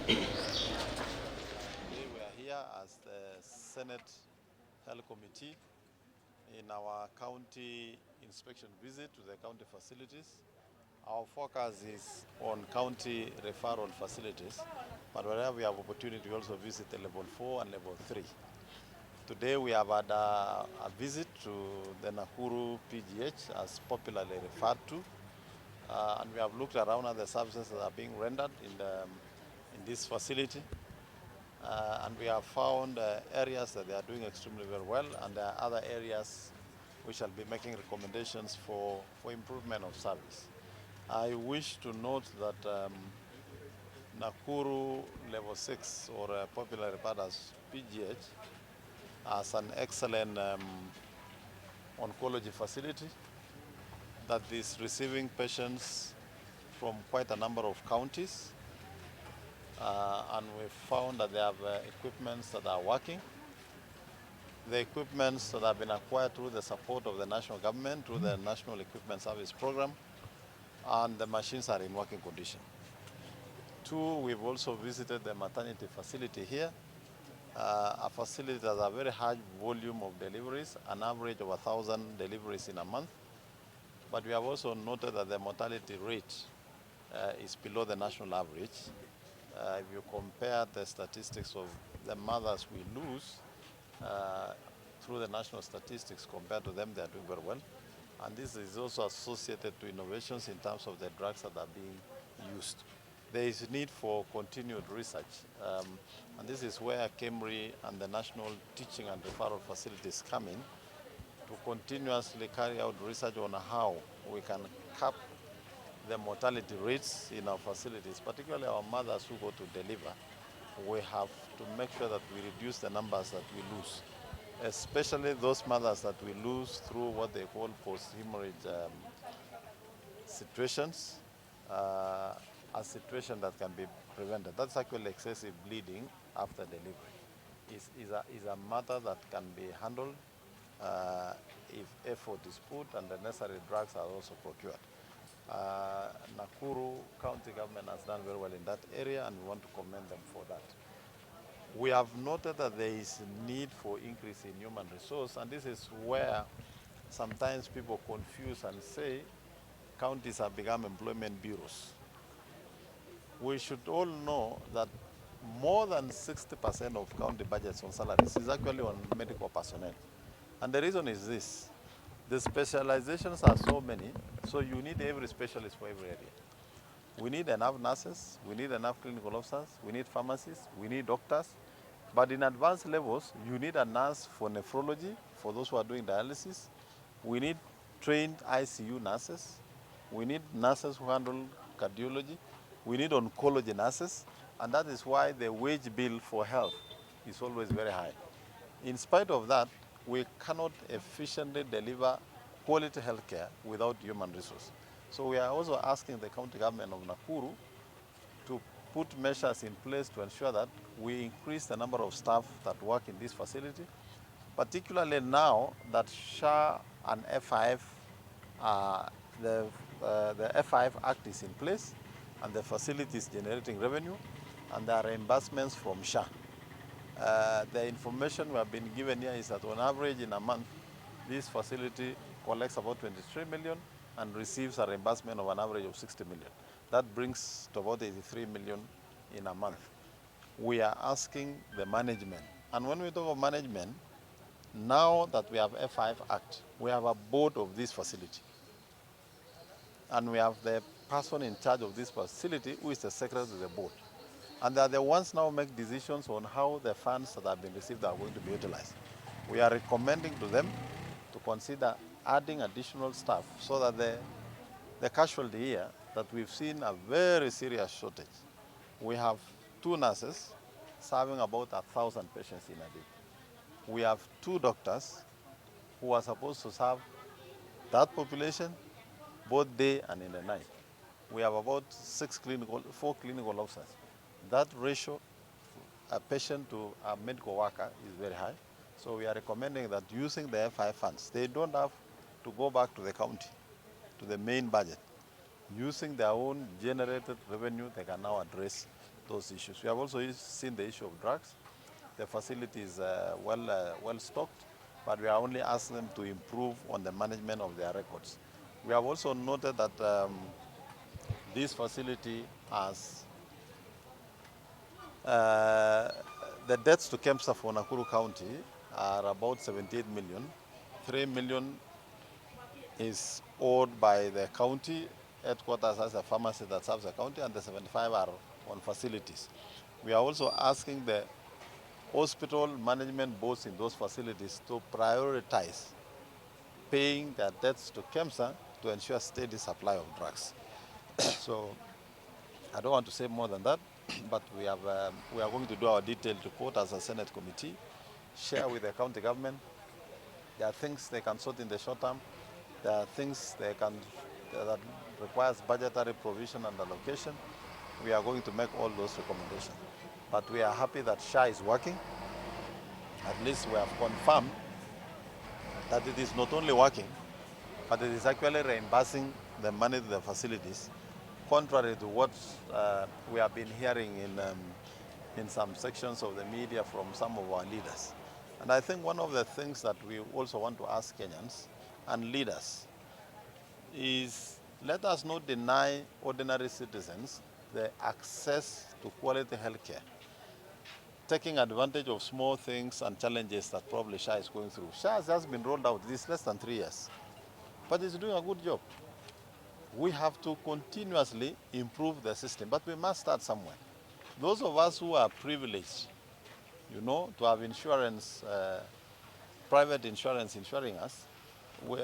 Today we are here as the Senate Health Committee in our county inspection visit to the county facilities. Our focus is on county referral facilities, but wherever we have opportunity, we also visit the level 4 and level 3. Today we have had a visit to the Nakuru PGH, as popularly referred to, and we have looked around at the services that are being rendered in this facility. And we have found areas that they are doing extremely very well, and there are other areas we shall be making recommendations for improvement of service. I wish to note that Nakuru Level 6, or popularly referred as PGH, has an excellent oncology facility that is receiving patients from quite a number of counties. And we found that they have equipments that are working. The equipments that have been acquired through the support of the national government, through the National Equipment Service Program, and the machines are in working condition. Two, we've also visited the maternity facility here, a facility that has a very high volume of deliveries, an average of 1,000 deliveries in a month. But we have also noted that the mortality rate is below the national average. If you compare the statistics of the mothers we lose through the national statistics compared to them, they are doing very well. And this is also associated to innovations in terms of the drugs that are being used. There is need for continued research. And this is where KEMRI and the National Teaching and Referral Facilities come in to continuously carry out research on how we can cap the mortality rates in our facilities, particularly our mothers who go to deliver. We have to make sure that we reduce the numbers that we lose, especially those mothers that we lose through what they call post-hemorrhage situations, a situation that can be prevented. That's actually excessive bleeding after delivery. Is a matter that can be handled if effort is put and the necessary drugs are also procured. Nakuru County government has done very well in that area, and we want to commend them for that. We have noted that there is need for increase in human resource, and this is where sometimes people confuse and say counties have become employment bureaus. We should all know that more than 60% of county budgets on salaries is actually on medical personnel. And the reason is this: the specializations are so many, so you need every specialist for every area. We need enough nurses, we need enough clinical officers, we need pharmacists, we need doctors. But in advanced levels, you need a nurse for nephrology, for those who are doing dialysis. We need trained ICU nurses. We need nurses who handle cardiology. We need oncology nurses. And that is why the wage bill for health is always very high. In spite of that, we cannot efficiently deliver quality health care without human resource. So we are also asking the county government of Nakuru to put measures in place to ensure that we increase the number of staff that work in this facility, particularly now that SHA and F5, the F5 Act is in place, and the facility is generating revenue, and there are reimbursements from SHA. The information we have been given here is that on average in a month, this facility collects about 23 million and receives a reimbursement of an average of 60 million. That brings to about 83 million in a month. We are asking the management, and when we talk of management, now that we have F5 Act, we have a board of this facility. And we have the person in charge of this facility who is the secretary to the board. And they are the ones now make decisions on how the funds that have been received are going to be utilized. We are recommending to them to consider adding additional staff so that the casualty here, that we've seen a very serious shortage. We have 2 nurses serving about 1,000 patients in a day. We have 2 doctors who are supposed to serve that population both day and in the night. We have about 4 clinical officers. That ratio, a patient to a medical worker, is very high. So we are recommending that using the F5 funds, they don't have to go back to the county, to the main budget. Using their own generated revenue, they can now address those issues. We have also seen the issue of drugs. The facility is well stocked, but we are only asking them to improve on the management of their records. We have also noted that this facility has the debts to KEMSA for Nakuru County are about 78 million. 3 million is owed by the county headquarters as a pharmacy that serves the county, and the 75 are on facilities. We are also asking the hospital management boards in those facilities to prioritize paying their debts to KEMSA to ensure steady supply of drugs. So I don't want to say more than that, but we are going to do our detailed report as a Senate committee, share with the county government. There are things they can sort in the short term. There are things that requires budgetary provision and allocation. We are going to make all those recommendations. But we are happy that SHA is working. At least we have confirmed that it is not only working, but it is actually reimbursing the money to the facilities, contrary to what we have been hearing in some sections of the media from some of our leaders. And I think one of the things that we also want to ask Kenyans and leaders is, let us not deny ordinary citizens the access to quality health care, taking advantage of small things and challenges that probably SHA is going through. SHA has just been rolled out this less than 3 years, but it's doing a good job. We have to continuously improve the system, but we must start somewhere. Those of us who are privileged, to have insurance, private insurance insuring us, we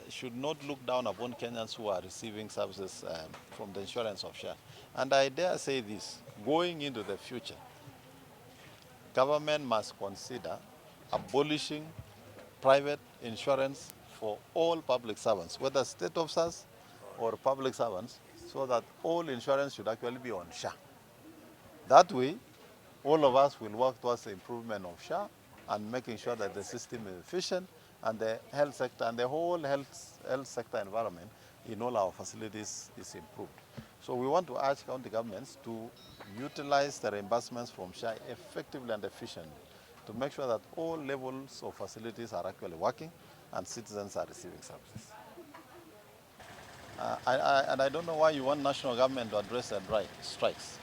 should not look down upon Kenyans who are receiving services from the insurance of SHA. And I dare say this, going into the future, government must consider abolishing private insurance for all public servants, whether state officers or public servants, so that all insurance should actually be on SHA. That way, all of us will work towards the improvement of SHA and making sure that the system is efficient and the health sector and the whole health sector environment in all our facilities is improved. So we want to urge county governments to utilize the reimbursements from SHA effectively and efficiently to make sure that all levels of facilities are actually working and citizens are receiving services. And I don't know why you want national government to address the strikes.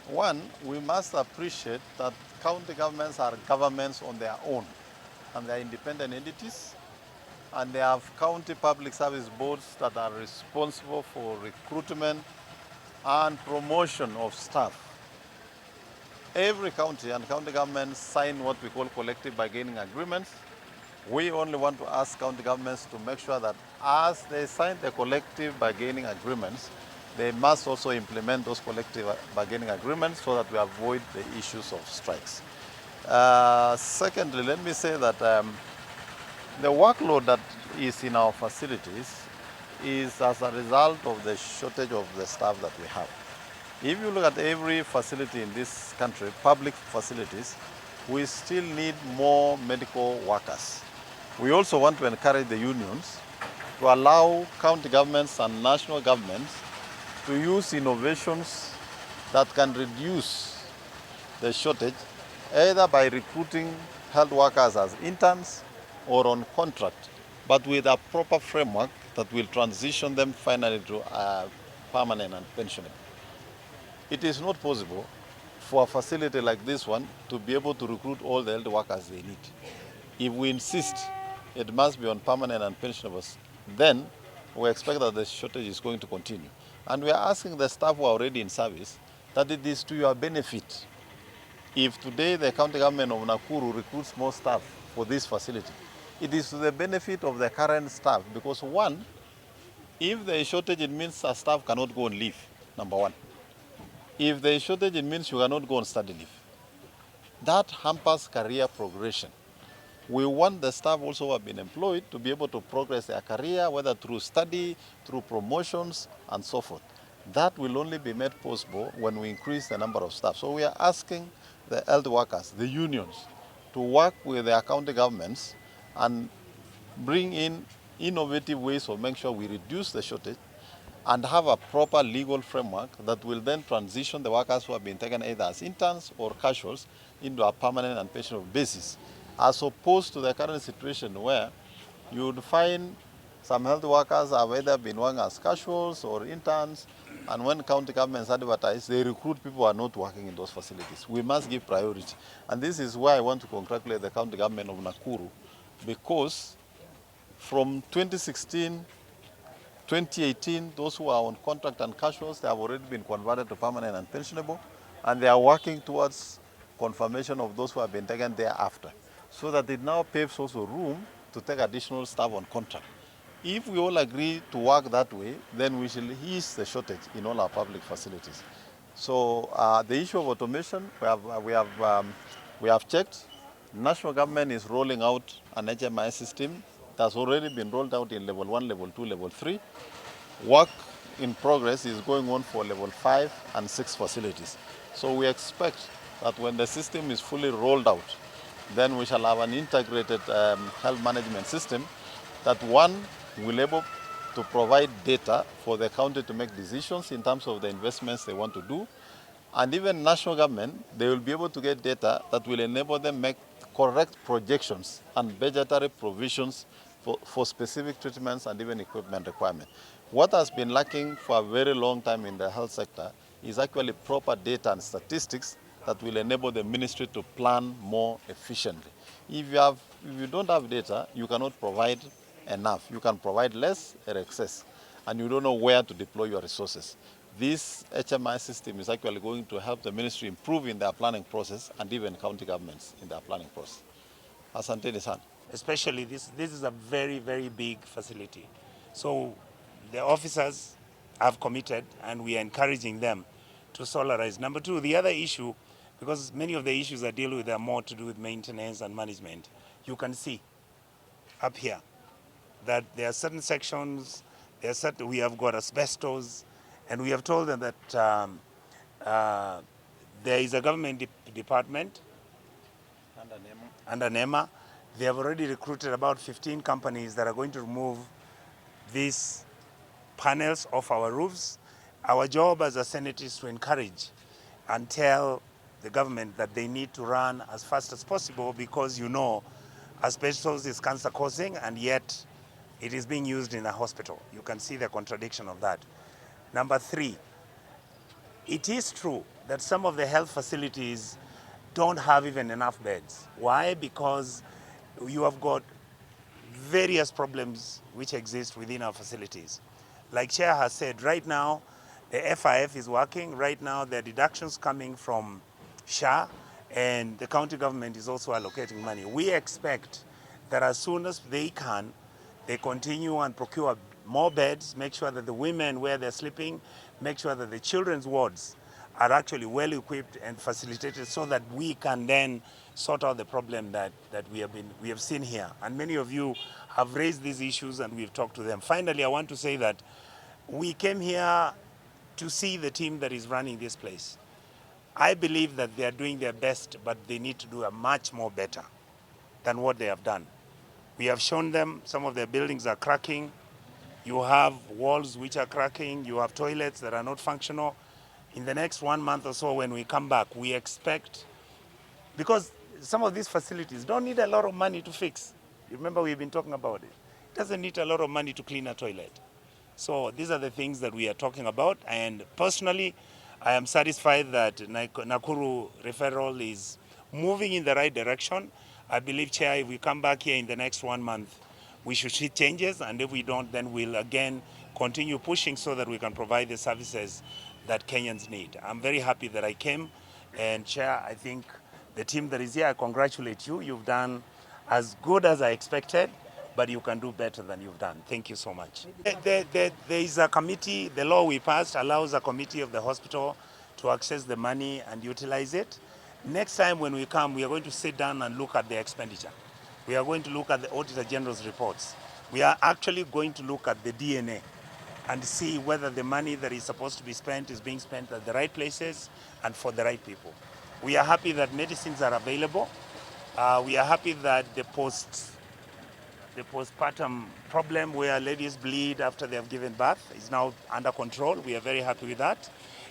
One, we must appreciate that county governments are governments on their own, and they are independent entities, and they have county public service boards that are responsible for recruitment and promotion of staff. Every county and county governments sign what we call collective bargaining agreements. We only want to ask county governments to make sure that as they sign the collective bargaining agreements, they must also implement those collective bargaining agreements so that we avoid the issues of strikes. Secondly, let me say that the workload that is in our facilities is as a result of the shortage of the staff that we have. If you look at every facility in this country, public facilities, we still need more medical workers. We also want to encourage the unions to allow county governments and national governments to use innovations that can reduce the shortage, either by recruiting health workers as interns or on contract, but with a proper framework that will transition them finally to permanent and pensionable. It is not possible for a facility like this one to be able to recruit all the health workers they need. If we insist it must be on permanent and pensionables, then we expect that the shortage is going to continue. And we are asking the staff who are already in service that it is to your benefit. If today the county government of Nakuru recruits more staff for this facility, it is to the benefit of the current staff, because one, if there is shortage, it means a staff cannot go on leave, number one. If there is shortage, it means you cannot go on study leave. That hampers career progression. We want the staff also who have been employed to be able to progress their career, whether through study, through promotions, and so forth. That will only be made possible when we increase the number of staff. So we are asking the health workers, the unions, to work with their county governments and bring in innovative ways of making sure we reduce the shortage and have a proper legal framework that will then transition the workers who have been taken either as interns or casuals into a permanent and pensionable basis, as opposed to the current situation where you would find some health workers have either been working as casuals or interns, and when county governments advertise, they recruit people who are not working in those facilities. We must give priority. And this is why I want to congratulate the county government of Nakuru, because from 2016, 2018, those who are on contract and casuals, they have already been converted to permanent and pensionable, and they are working towards confirmation of those who have been taken thereafter, so that it now paves also room to take additional staff on contract. If we all agree to work that way, then we shall ease the shortage in all our public facilities. So the issue of automation, we have checked. National government is rolling out an HMI system that's already been rolled out in level 1, level 2, level 3. Work in progress is going on for level 5 and 6 facilities. So we expect that when the system is fully rolled out, then we shall have an integrated health management system that, one, will able to provide data for the county to make decisions in terms of the investments they want to do. And even national government, they will be able to get data that will enable them make correct projections and budgetary provisions for specific treatments and even equipment requirements. What has been lacking for a very long time in the health sector is actually proper data and statistics that will enable the ministry to plan more efficiently. If you don't have data, you cannot provide enough. You can provide less or excess, and you don't know where to deploy your resources. This HMI system is actually going to help the ministry improve in their planning process and even county governments in their planning process. Asante sana. Especially this is a very, very big facility. So the officers have committed and we are encouraging them to solarize. Number two, the other issue, because many of the issues I deal with are more to do with maintenance and management. You can see up here that there are certain sections, we have got asbestos, and we have told them that there is a government department under NEMA. They have already recruited about 15 companies that are going to remove these panels off our roofs. Our job as a Senate is to encourage and tell the government that they need to run as fast as possible, because asbestos is cancer causing and yet it is being used in a hospital. You can see the contradiction of that. Number three, it is true that some of the health facilities don't have even enough beds. Why? Because you have got various problems which exist within our facilities. Like Chair has said, right now, the FIF is working. Right now, there are deductions coming from SHA, and the county government is also allocating money. We expect that as soon as they can, they continue and procure more beds, make sure that the women where they're sleeping, make sure that the children's wards are actually well equipped and facilitated, so that we can then sort out the problem that we have seen here. And many of you have raised these issues and we've talked to them. Finally, I want to say that we came here to see the team that is running this place. I believe that they are doing their best, but they need to do a much more better than what they have done. We have shown them some of their buildings are cracking. You have walls which are cracking. You have toilets that are not functional. In the next 1 month or so, when we come back, we expect, because some of these facilities don't need a lot of money to fix. You remember we've been talking about it. It doesn't need a lot of money to clean a toilet. So these are the things that we are talking about. And personally, I am satisfied that Nakuru referral is moving in the right direction. I believe, Chair, if we come back here in the next 1 month, we should see changes. And if we don't, then we'll again continue pushing so that we can provide the services that Kenyans need. I'm very happy that I came. And Chair, I think the team that is here, I congratulate you. You've done as good as I expected, but you can do better than you've done. Thank you so much. There is a committee, the law we passed allows a committee of the hospital to access the money and utilize it. Next time when we come, we are going to sit down and look at the expenditure. We are going to look at the Auditor General's reports. We are actually going to look at the DNA and see whether the money that is supposed to be spent is being spent at the right places and for the right people. We are happy that medicines are available. We are happy that the The postpartum problem where ladies bleed after they have given birth is now under control. We are very happy with that.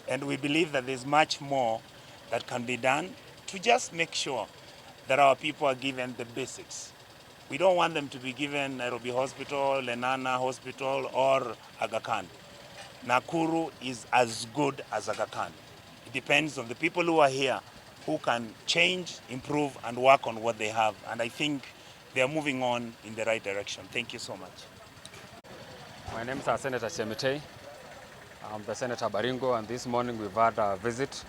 And we believe that there's much more that can be done to just make sure that our people are given the basics. We don't want them to be given Nairobi Hospital, Lenana Hospital, or Aga Khan. Nakuru is as good as Aga Khan. It depends on the people who are here who can change, improve, and work on what they have. And I think they are moving on in the right direction. Thank you so much. My name is Senator Chemitei. I'm the Senator Baringo, and this morning we've had a visit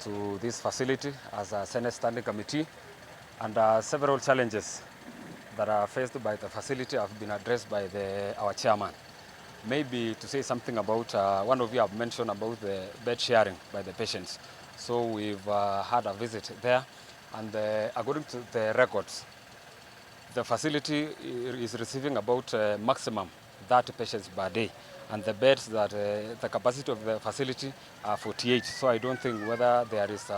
to this facility as a Senate Standing Committee, and several challenges that are faced by the facility have been addressed by our chairman. Maybe to say something about, one of you have mentioned about the bed sharing by the patients. So we've had a visit there, and according to the records, the facility is receiving about maximum 30 patients per day, and the beds that the capacity of the facility are 48. So I don't think whether there is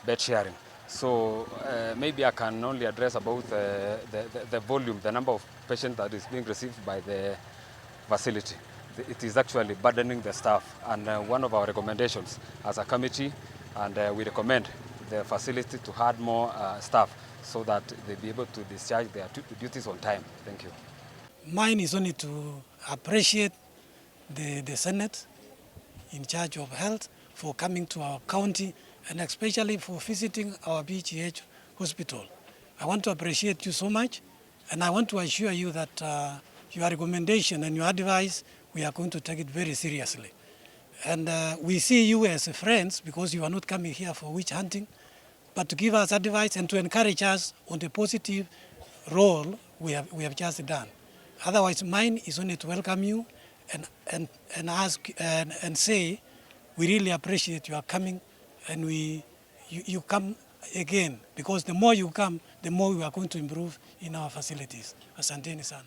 bed sharing. So maybe I can only address about the volume, the number of patients that is being received by the facility. It is actually burdening the staff, and one of our recommendations as a committee, and we recommend the facility to add more staff so that they be able to discharge their duties on time. Thank you. Mine is only to appreciate the Senate in charge of health for coming to our county and especially for visiting our PGH hospital. I want to appreciate you so much, and I want to assure you that your recommendation and your advice, we are going to take it very seriously. And we see you as friends because you are not coming here for witch hunting, but to give us advice and to encourage us on the positive role we have just done. Otherwise, mine is only to welcome you and ask and say we really appreciate your coming, and you come again, because the more you come, the more we are going to improve in our facilities. Asanteni sana.